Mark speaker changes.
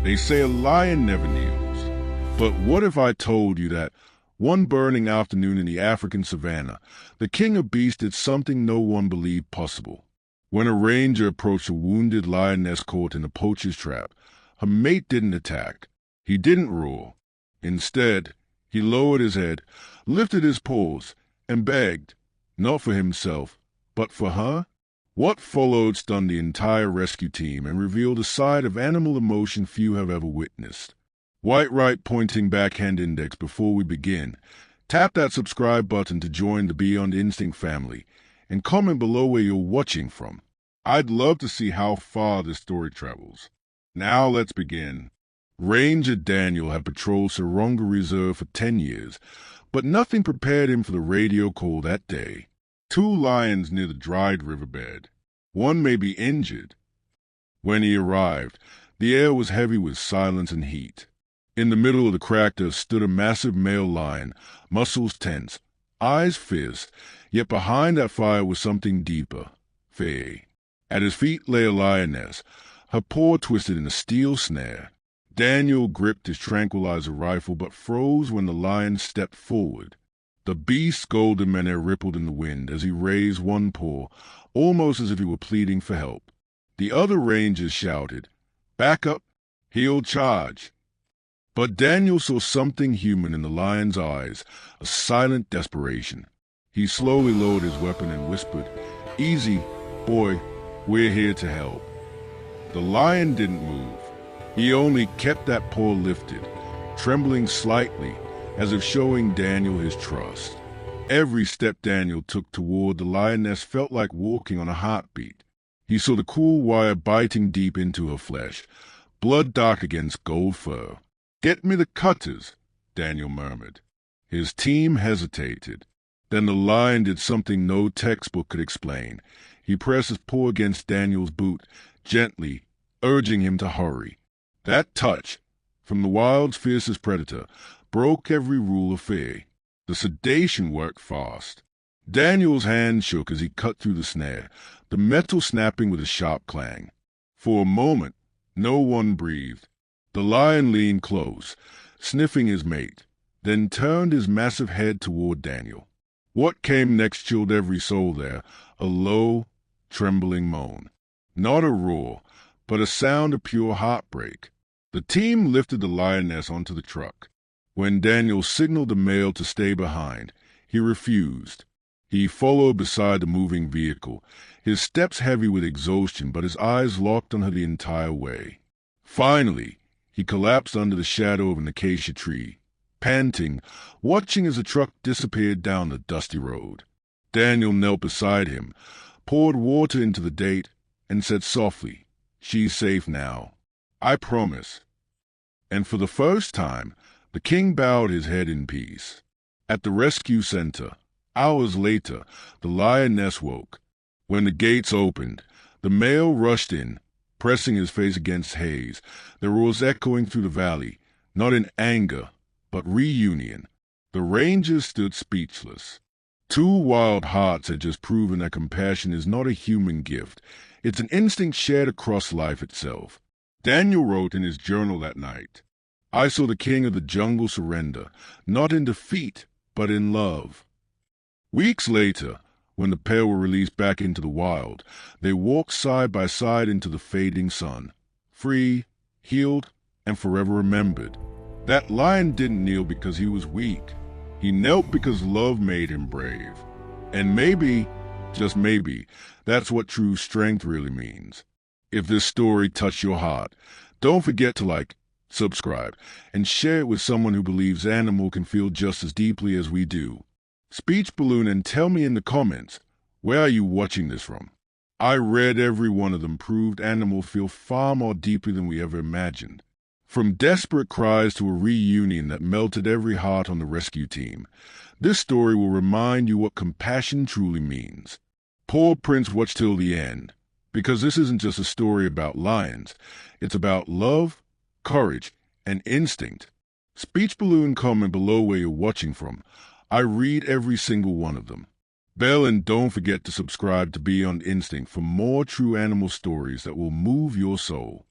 Speaker 1: They say a lion never kneels. But what if I told you that one burning afternoon in the African savanna, the king of beasts did something no one believed possible? When a ranger approached a wounded lioness caught in a poacher's trap, her mate didn't attack. He didn't roar. Instead, he lowered his head, lifted his paws, and begged, not for himself, but for her. What followed stunned the entire rescue team and revealed a side of animal emotion few have ever witnessed. White right pointing backhand index before we begin. Tap that subscribe button to join the Beeyond Instinct family, and comment below where you're watching from. I'd love to see how far this story travels. Now let's begin. Ranger Daniel had patrolled Saronga Reserve for 10 years, but nothing prepared him for the radio call that day. 2 lions near the dried riverbed. One may be injured. When he arrived, the air was heavy with silence and heat. In the middle of the crack there stood a massive male lion, muscles tense, eyes fierce, yet behind that fire was something deeper, fear. At his feet lay a lioness, her paw twisted in a steel snare. Daniel gripped his tranquilizer rifle but froze when the lion stepped forward. The beast's golden mane rippled in the wind as he raised one paw, almost as if he were pleading for help. The other rangers shouted, "Back up! He'll charge!" But Daniel saw something human in the lion's eyes, a silent desperation. He slowly lowered his weapon and whispered, "Easy, boy, we're here to help." The lion didn't move. He only kept that paw lifted, trembling slightly, as if showing Daniel his trust. Every step Daniel took toward the lioness felt like walking on a heartbeat. He saw the cool wire biting deep into her flesh, blood dark against gold fur. "Get me the cutters," Daniel murmured. His team hesitated. Then the lion did something no textbook could explain. He pressed his paw against Daniel's boot, gently, urging him to hurry. That touch, from the wild's fiercest predator, broke every rule of fear. The sedation worked fast. Daniel's hand shook as he cut through the snare, the metal snapping with a sharp clang. For a moment, no one breathed. The lion leaned close, sniffing his mate, then turned his massive head toward Daniel. What came next chilled every soul there, a low, trembling moan. Not a roar, but a sound of pure heartbreak. The team lifted the lioness onto the truck. When Daniel signaled the male to stay behind, he refused. He followed beside the moving vehicle, his steps heavy with exhaustion but his eyes locked on her the entire way. Finally, he collapsed under the shadow of an acacia tree, panting, watching as the truck disappeared down the dusty road. Daniel knelt beside him, poured water into the date, and said softly, "She's safe now. I promise." And for the first time, the king bowed his head in peace. At the rescue center, hours later, the lioness woke. When the gates opened, the male rushed in, pressing his face against haze, the roars echoing through the valley, not in anger, but reunion. The rangers stood speechless. 2 wild hearts had just proven that compassion is not a human gift. It's an instinct shared across life itself. Daniel wrote in his journal that night, "I saw the king of the jungle surrender, not in defeat, but in love." Weeks later, when the pair were released back into the wild, they walked side by side into the fading sun, free, healed, and forever remembered. That lion didn't kneel because he was weak. He knelt because love made him brave. And maybe, just maybe, that's what true strength really means. If this story touched your heart, don't forget to like, subscribe, and share it with someone who believes animal can feel just as deeply as we do. Speech balloon and tell me in the comments, where are you watching this from? I read every one of them proved animal feel far more deeply than we ever imagined. From desperate cries to a reunion that melted every heart on the rescue team, this story will remind you what compassion truly means. Paw Prints watch till the end, because this isn't just a story about lions. It's about love, courage, and instinct. Speech balloon comment below where you're watching from. I read every single one of them. Bell, and don't forget to subscribe to Beeyond Instinct for more true animal stories that will move your soul.